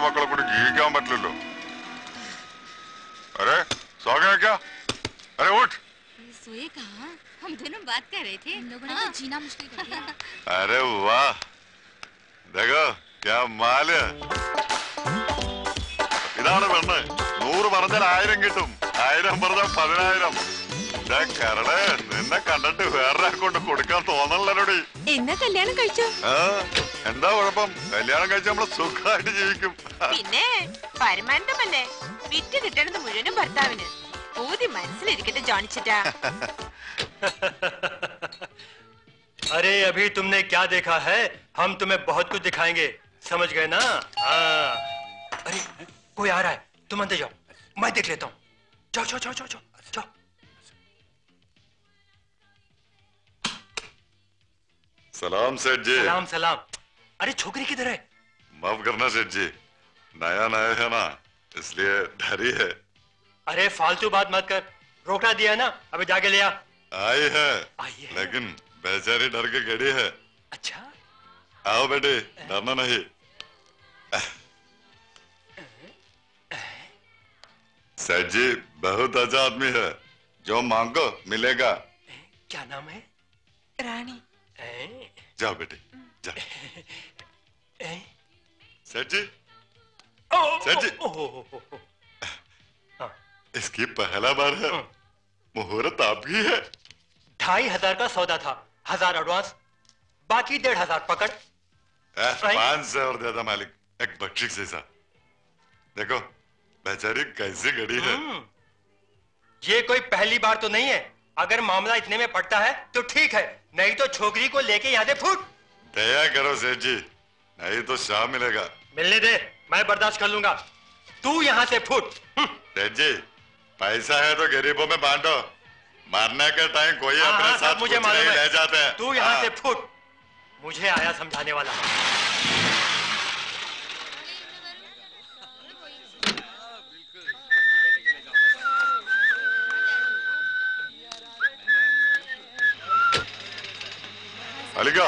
മക്കളെ കൂടി ജീവിക്കാൻ പറ്റില്ലല്ലോ. अरे सो गया क्या? अरे उठ। सोए कहाँ? हम दोनों बात कर रहे थे। इन लोगों ने तो जीना मुश्किल कर दिया। अरे वाह, देखो क्या माल है. ഇതാണ് പെണ്ണ്. 100 പറഞ്ഞാൽ 1000 കിട്ടും, 1000 പറഞ്ഞാൽ 10000. കരളെ, നിന്നെ കണ്ടിട്ട് വേറെ കൊണ്ട് കൊടുക്കാൻ തോന്നണല്ലോടി. എന്നാ കല്യാണം കഴിച്ചോ? എന്താ കുഴപ്പം? കല്യാണം കഴിച്ച നമ്മള് സുഖമായിട്ട് ജീവിക്കും. പിന്നെ പരമാനന്ദമല്ലേ, വിറ്റ് കിട്ടണത് മുഴുവനും ഭർത്താവിന്. ഊതി മനസ്സിലിരിക്കട്ടെ ജോണിച്ചിട്ടാ. अरे अभी तुमने क्या देखा है, हम तुम्हें बहुत कुछ दिखाएंगे, समझ गए ना? हाँ। अरे कोई आ रहा है, तुम अंदर जाओ, मैं देख लेता हूँ. जाओ जाओ जाओ जाओ जाओ. सलाम सेठ जी. सलाम सलाम. अरे छोकरी किधर है? माफ करना सेठ जी, नया नया है ना, इसलिए डरी है. अरे फालतू बात मत कर, रोकना दिया है ना, अभी जाके ले आ. आई है, है लेकिन बेचारी डर के गड़ी है. अच्छा, आओ बेटे, डरना नहीं. सेठ जी बहुत अच्छा आदमी है, जो मांगो मिलेगा. क्या नाम है? रानी. जाओ बेटे जाओ. सेठ जी, सेठ जी, इसकी पहला बार है, मुहूर्त आपकी है. 2500 का सौदा था, 1000 एडवांस, बाकी 1500 पकड़. 500 और देता मालिक, एक बख्शिश जैसा. देखो बेचारी कैसी गड़ी है. ये कोई पहली बार तो नहीं है, अगर मामला इतने में पड़ता है तो ठीक है, नहीं तो छोकरी को लेके यहाँ से फूट. दया करो सेठ जी, नहीं तो शाह मिलेगा. मिलने दे, मैं बर्दाश्त कर लूंगा, तू यहाँ से फूट. सेठ जी पैसा है तो गरीबों में बांटो, मारने के टाइम कोई अपने साथ मुझे कुछ नहीं ले जाते हैं. तू यहाँ से फूट, मुझे आया समझाने वाला. അലിക്ക,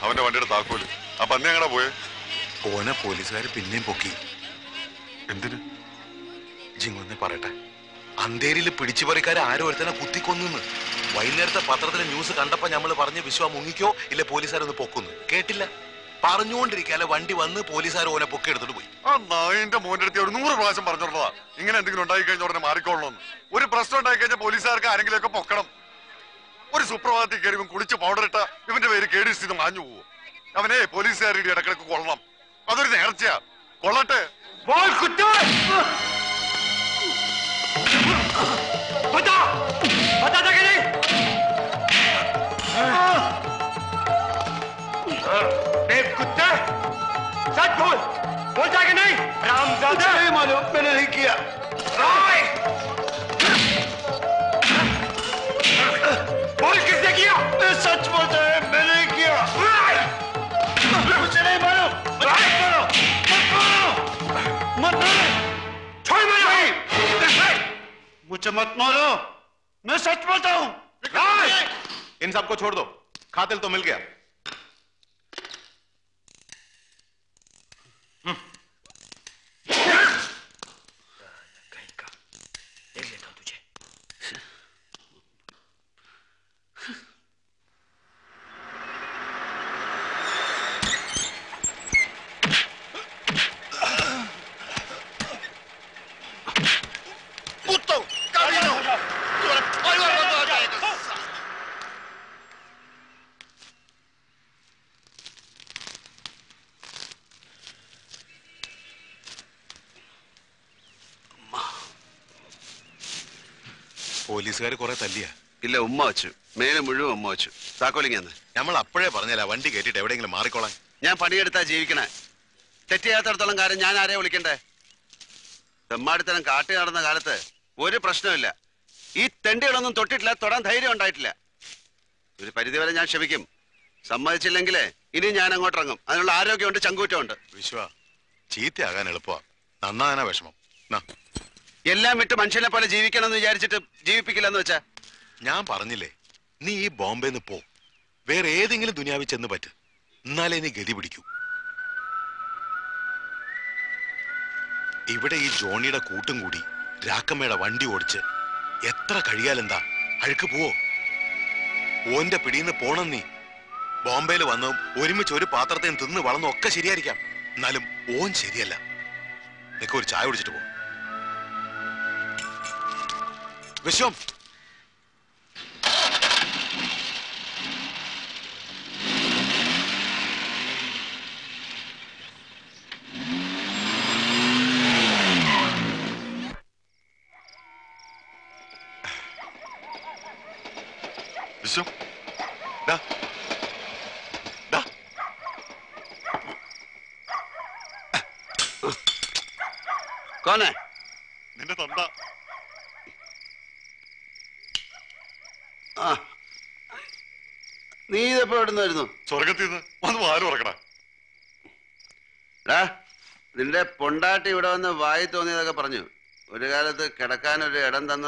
അവന്റെ വണ്ടിയുടെ താക്കോല്. ആ പന്നി എങ്ങടാ പോയെ? ഓനെ പോലീസുകാര് പിന്നെയും പൊക്കി. എന്തിന്? ജിങ്ങൊന്നെ പറയട്ടെ, അന്തേരിയില് പിടിച്ചുപറിക്കാരെ ആരോ ഒരുത്തനെ കുത്തിക്കൊന്നു. വൈകുന്നേരത്തെ പത്രത്തിലെ ന്യൂസ് കണ്ടപ്പോ ഞമ്മള് പറഞ്ഞ് വിശ്വ മുങ്ങിക്കോ ഇല്ല പോലീസുകാരൊന്ന് പൊക്കുന്നു. കേട്ടില്ല, പറഞ്ഞുകൊണ്ടിരിക്കാലെ വണ്ടി വന്ന് പോലീസുകാർ ഓനെ പൊക്കി എടുത്തിട്ട് പോയി. ആ നായിന്റെ മോന്റെ അടുത്ത് ഒരു 100 പ്രാവശ്യം പറഞ്ഞിട്ടുള്ളതാ ഇങ്ങനെ എന്തെങ്കിലും ഉണ്ടായി കഴിഞ്ഞ ഉടനെ മാറിക്കോളണമെന്ന്. ഒരു പ്രശ്നം ഉണ്ടായി കഴിഞ്ഞാൽ പോലീസുകാർക്ക് ആരെങ്കിലും ഒക്കെ പൊക്കണം. ഒരു സുപ്രഭാതത്തിൽ കയറി കുളിച്ച് പൗഡറിട്ട ഇവന്റെ പേര് കേടിസ്ഥിതി മാഞ്ഞു പോവോ? അവനെ പോലീസുകാരുടെ ഇടക്കിടക്ക് കൊള്ളണം, അതൊരു നേർച്ചയാ. കൊള്ളട്ടെ. कुत्ते सच बोल, बोल जाएगा नहीं? रामजादा. नहीं मालूम, मैंने नहीं किया. बोल किसने किया? मैं सच बोलता है, मैंने नहीं किया. मुझे नहीं मालूम. मत मारो, छोड़ मुझे. मुझे मत मारो, मैं सच बोलता हूँ. इन सबको छोड़ दो, कातिल तो मिल गया. देख लेता हूं तुझे. പോലീസുകാര് കുറെ തല്ലിയ. ഇല്ല, ഉമ്മ വെച്ചു, മേലെ മുഴുവൻ ഉമ്മ വെച്ചു. താക്കോലിങ്ങന്ന് നമ്മൾ അപ്പോഴേ പറഞ്ഞല്ല വണ്ടി കേട്ടിട്ട് എവിടെയെങ്കിലും മാറിക്കോളാൻ. ഞാൻ പണിയെടുത്താ ജീവിക്കണേ. തെറ്റിയാത്തടത്തോളം കാര്യം ഞാൻ ആരെയാ വിളിക്കണ്ടേ? തെമ്മാടിത്തരം കാട്ടി നടന്ന കാലത്ത് ഒരു പ്രശ്നമില്ല. ഈ തെണ്ടികളൊന്നും തൊട്ടിട്ടില്ല, തൊടാൻ ധൈര്യം ഉണ്ടായിട്ടില്ല. ഒരു പരിധിവരെ ഞാൻ ക്ഷമിക്കും. സമ്മതിച്ചില്ലെങ്കിലേ ഇനി ഞാൻ അങ്ങോട്ട് ഇറങ്ങും. അതിനുള്ള ആരോഗ്യമുണ്ട്, ചങ്കൂറ്റമുണ്ട്. വിശ്വ, ചീത്തയാകാൻ എളുപ്പമാ, നന്നാകാനാ വിഷമം. എല്ലാം വിട്ട് മനുഷ്യനെ പോലെ ജീവിക്കണം എന്ന് വിചാരിച്ചിട്ട് ജീവിപ്പിക്കില്ലെന്ന് വെച്ചാ. ഞാൻ പറഞ്ഞില്ലേ, നീ ഈ ബോംബെന്ന് പോ, വേറെ ഏതെങ്കിലും ദുനിയാവിൽ ചെന്ന് പറ്റ്, എന്നാലേ നീ ഗതി പിടിക്കൂ. ഇവിടെ ഈ ജോണിയുടെ കൂട്ടും കൂടി രാക്കമ്മയുടെ വണ്ടി ഓടിച്ച് എത്ര കഴിയാലെന്താ? അഴുക്ക് പോവോ? ഓന്റെ പിടിന്ന് പോണം നീ. ബോംബെയിൽ വന്ന് ഒരുമിച്ച് ഒരു പാത്രത്തിൽ തിന്ന് വളർന്നും ഒക്കെ ശരിയായിരിക്കാം, എന്നാലും ഓൻ ശരിയല്ല. നിനക്ക് ഒരു ചായ കുടിച്ചിട്ട് പോ. വിശ്വം, വിശ്വം, കോനെ നിന്റെ തന്ത. ആ, നീ ഇതെപ്പോ എവിടെ നിന്നായിരുന്നു? സ്വർഗത്തിൽ നിന്ന് വന്ന് വാല് തുറക്കണ. നിന്റെ പൊണ്ടാട്ടി ഇവിടെ വന്ന് വായി തോന്നിയതൊക്കെ പറഞ്ഞു. ഒരു കാലത്ത് കിടക്കാനൊരു ഇടം തന്ന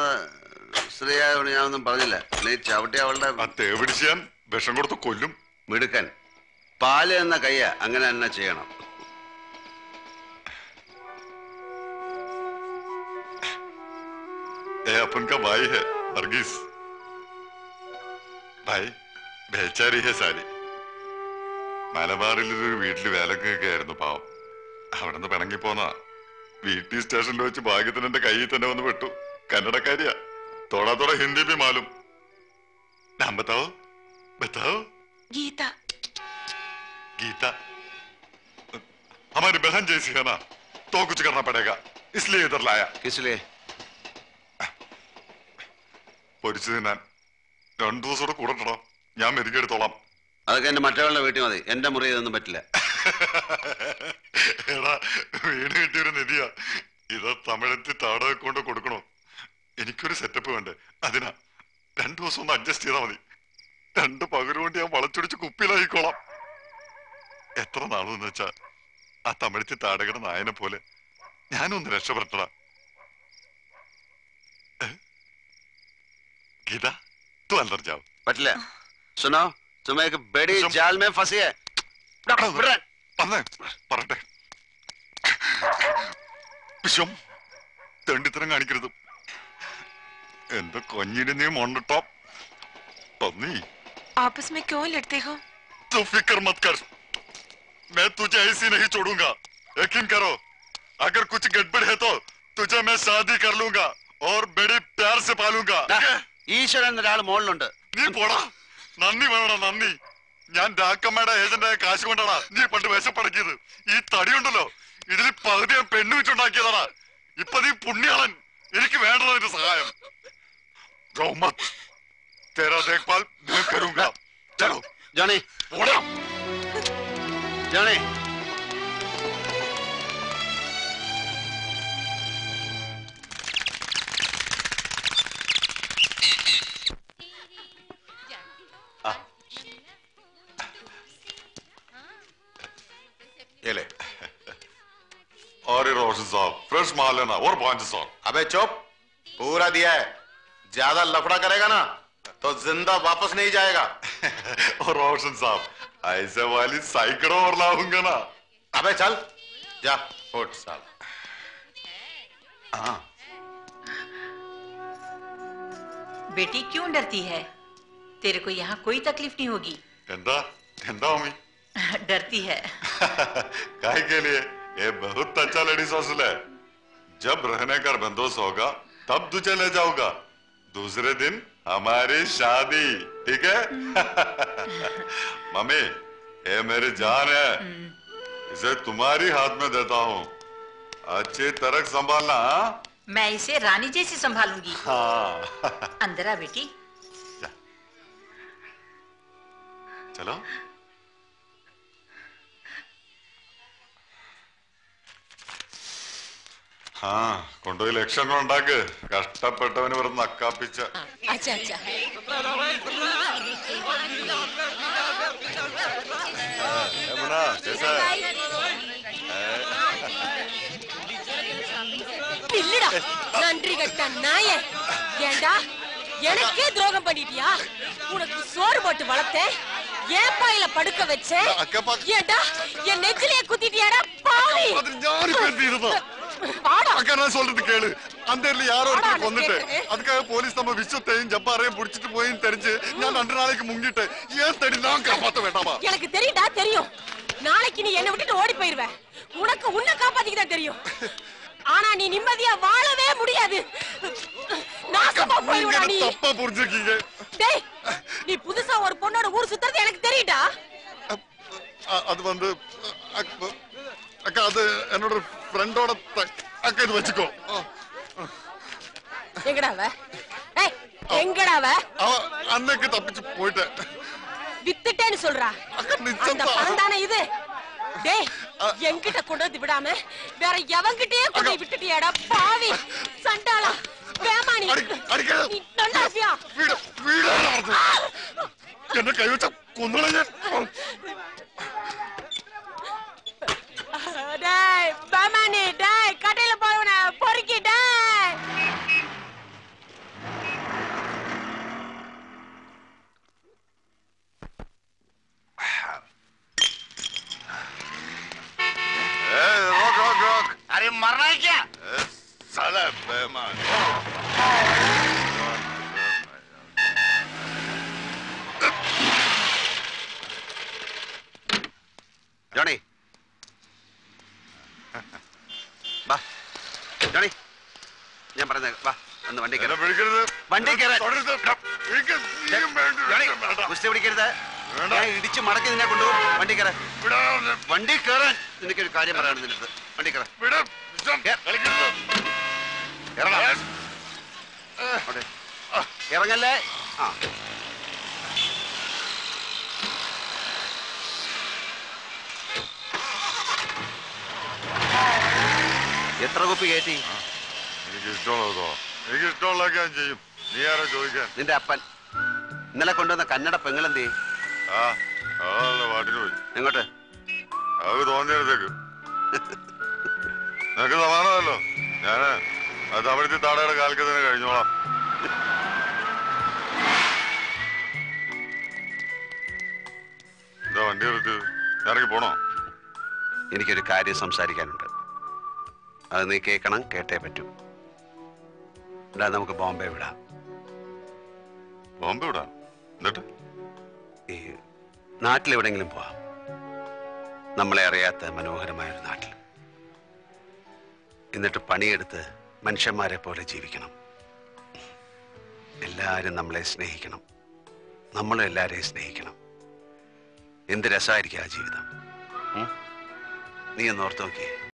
സ്ത്രീയായോണ്ട് ഞാനൊന്നും പറഞ്ഞില്ല. നീ ചവിട്ടി അവളുടെ തേവിടിച്ച് ഞാൻ വിഷം കൊടുത്ത് കൊല്ലും. മിടുക്കൻ. പാല് എന്ന കയ്യ, അങ്ങനെ തന്നെ ചെയ്യണം. अपन का भाई है वर्गीस भाई बेचारी है सारी. മലബാറിൽ ഒരു വീട്ടില് വേലക്കൊക്കെ ആയിരുന്നു പാവം. അവിടെ നിന്ന് പിണങ്ങി പോന്നാ. വീട്ടിൽ സ്റ്റേഷനിൽ വെച്ച് ഭാഗ്യത്തിന് എന്റെ കയ്യിൽ തന്നെ വന്ന് പെട്ടു. കന്നഡക്കാരിയാ. തോടാ തോടാ ഹിന്ദി भी मालूम. नाम बताओ बताओ. गीता. गीता हमारी बहन जैसी है ना, तो कुछ करना पड़ेगा, इसलिए इधर लाया. किसलिए? പൊരിച്ചു തിന്നാൻ. 2 ദിവസം കൂടെ കൂടട്ടോ, ഞാൻ മെതിക്കെടുത്തോളാം. അതൊക്കെ എന്റെ മറ്റവളുടെ വീട്ടിൽ മതി. എന്റെ മുറി ഇതൊന്നും പറ്റില്ല. എടാ, വീട് കിട്ടിയൊരു നിധിയാ. ഇത് തമിഴത്തി താടക കൊണ്ട് കൊടുക്കണോ? എനിക്കൊരു സെറ്റപ്പ് വേണ്ടേ? അതിനാ 2 ദിവസം ഒന്ന് അഡ്ജസ്റ്റ് ചെയ്താൽ മതി. 2 പകരം കൊണ്ട് ഞാൻ വളച്ചൊടിച്ച് കുപ്പിയിലായിക്കോളാം. എത്ര നാളെന്ന് വെച്ചാ ആ തമിഴത്തി താടകയുടെ നായനെ പോലെ ഞാനൊന്ന് രക്ഷപ്പെട്ടടാ. गीता तू अंदर जाओ. പറ്റില്ല. सुनो, तुम एक बड़ी जाल में फंसी है. പറട്ടെ. വിശ്വം, തെണ്ടിത്തരം കാണിക്കരുത്. എന്താ കൊഞ്ഞിന് നീ മൊണ്ടിട്ടോ പന്നി. आपस में क्यों लड़ते हो? तू फिक्र मत कर, मैं तुझे ऐसी नहीं छोड़ूंगा. यकीन करो, अगर कुछ गड़बड़ है तो तुझे मैं शादी कर लूंगा और बड़े प्यार से पालूंगा. ഈശ്വരൻ ഒരാൾ മുകളിലുണ്ട്. നീ പോടാ. നന്ദി വേണടാ, നന്ദി. ഞാൻ രാക്കമ്മയുടെ ഏജന്റായ കാശ് കൊണ്ടാടാ നീ പണ്ട് വിശപ്പടക്കിയത്. ഈ തടിയുണ്ടല്ലോ, ഇതിൽ പകുതി ഞാൻ പെണ്ണ് വെച്ചുണ്ടാക്കിയതാടാ. ഇപ്പൊ നീ പുണ്യാളൻ. എനിക്ക് വേണ്ടത് നിന്റെ സഹായം. റഹ്മത്ത്, തേരാ ദേഖ്ഭാൽ ഞാൻ കരൂംഗാ. ചലോ ജോണി, പോടാ. ജോണി, ये ले. और ये रोशन साहब फ्रेश माल लेना और 500. अबे चुप, पूरा दिया है. ज्यादा लफड़ा करेगा ना तो जिंदा वापस नहीं जाएगा. और रोशन साहब ऐसे वाली साइकिलों और लाऊंगा ना. अबे चल जा, उठ साल. हाँ, बेटी क्यों डरती है? तेरे को यहाँ कोई तकलीफ नहीं होगी. എന്താ എന്താ मम्मी? डरती है. काहे के लिए? ये बहुत अच्छा लेडीज हॉस्टल है. जब रहने का बंदोबस्त होगा तब तुझे ले जाऊंगा. दूसरे दिन हमारी शादी, ठीक है? मम्मी, ये मेरी जान है, इसे तुम्हारी हाथ में देता हूँ. अच्छी तरह संभालना. मैं इसे रानी जैसी संभालूंगी. हाँ. अंदर आ बेटी. चलो. ആ കൊണ്ടുപോയി ലക്ഷങ്ങൾ ഉണ്ടാക്ക്. കഷ്ടപ്പെട്ടവന് വെറുതെ നക്കാപ്പിച്ച. अच्छा अच्छा இல்லடா நன்றி கட்ட நாயே. ஏண்டா எனக்கே துரோகம் பண்ணிட்டியா? உனக்கு சோறு போட்டு வளர்த்தேன், ஏன் பாயில படுக்க வச்சேன். ஏண்டா என் நெஞ்சிலே குத்திட்டியாடா பாவி. நான் சொல்றது கேளு. அந்தேர்ல யாரோ ஒருத்தர் கொன்னுட்டு அதுக்காக போலீஸ் நம்ம விஸ்வத்தையும் ஜப்பாரையும் புடிச்சிட்டு போயின்னு தெரிஞ்சு நான் 2 நாளைக்கு முங்கிட்டு ஏன் தேடி நான் காப்பாத்த வேண்டாமா? எனக்கு தெரியும்டா, தெரியும். நாளைக்கு நீ என்ன விட்டுட்டு ஓடி போயிருவ. உனக்கு உன்னை காப்பாத்திக்க தான் தெரியும். ஆனா நீ நிம்மதியா வாழவே முடியாது. நாசமா போய்டுடா நீ. தப்பா புரிஞ்சுக்கீங்க. டேய், நீ புதுசா ஒரு பொண்ணோட ஊர் சுத்துறது எனக்கு தெரியும்டா. அது வந்து அக்கா, அது என்னோட ஃப்ரெண்டோட அக்கா, இது வச்சுக்கோ. எங்கடா அவ? ஏய், எங்கடா அவ? அன்னைக்கு தப்பிச்சு போயிட்டேன். வித்துட்டேன்னு சொல்றா. அந்த பணம் தானே இது? டேய், என்கிட்ட கொண்டு வந்து விடாம வேற எவன்கிட்டயே கொண்டு விட்டுட்டியாடா பாவி சண்டாளா வேமானி. நீ நல்லா இருப்பியா? என்ன கை வச்ச கொன்னுளைய. டேய் வேமானி, டேய் கடையில போறவன பொறுக்கி டேய். रोक। अरे मरना है क्या? साला बेईमान। ജോണി വാ, ജോണി ഞാൻ പറഞ്ഞ വാ, ഒന്ന് വണ്ടി കയറി. വണ്ടി കുസ്തി പിടിക്കരുത്. ഞാൻ ഇടിച്ച് മടക്കി നിന്നെ കൊണ്ടുപോകും. വണ്ടി കയറ, വണ്ടി കയറാൻ. നിനക്കൊരു കാര്യം പറയാണ് നിന്റെ അടുത്ത്. വണ്ടി കയറ, ഇറങ്ങല്ലേ. ആ എത്ര കുപ്പി കയറ്റി? എനിക്ക് ഇഷ്ടമുള്ളതൊക്കെ ഞാൻ ചെയ്യും. നീ ആരാ ചോദിക്കാൻ? നിന്റെ അപ്പൻ ഇന്നലെ കൊണ്ടുവന്ന കന്നഡ പെങ്ങളെന്തേ? വാട്ടിന് പോയി. എങ്ങോട്ട്? അത് തോന്നിയടുത്തേക്ക്. നിനക്ക് സമാനമല്ലോ. ഞാന് അത് തമിഴത്തി താടയുടെ കാലത്ത് തന്നെ കഴിഞ്ഞോളാം. എന്താ വണ്ടി എടുത്ത് ഇറങ്ങി പോണോ? എനിക്കൊരു കാര്യം സംസാരിക്കാനുണ്ട്. അത് നീ കേൾക്കണം, കേട്ടേ പറ്റൂ. നമുക്ക് ബോംബെ വിടാം. ബോംബെ വിടാം? എന്നിട്ട് ഈ നാട്ടിലെവിടെങ്കിലും പോവാം. നമ്മളെ അറിയാത്ത മനോഹരമായൊരു നാട്ടിൽ. എന്നിട്ട് പണിയെടുത്ത് മനുഷ്യന്മാരെ പോലെ ജീവിക്കണം. എല്ലാവരും നമ്മളെ സ്നേഹിക്കണം, നമ്മളും എല്ലാവരെയും സ്നേഹിക്കണം. എന്ത് രസമായിരിക്കും ആ ജീവിതം. നീ ഒന്ന് ഓർത്ത് നോക്കിയേ.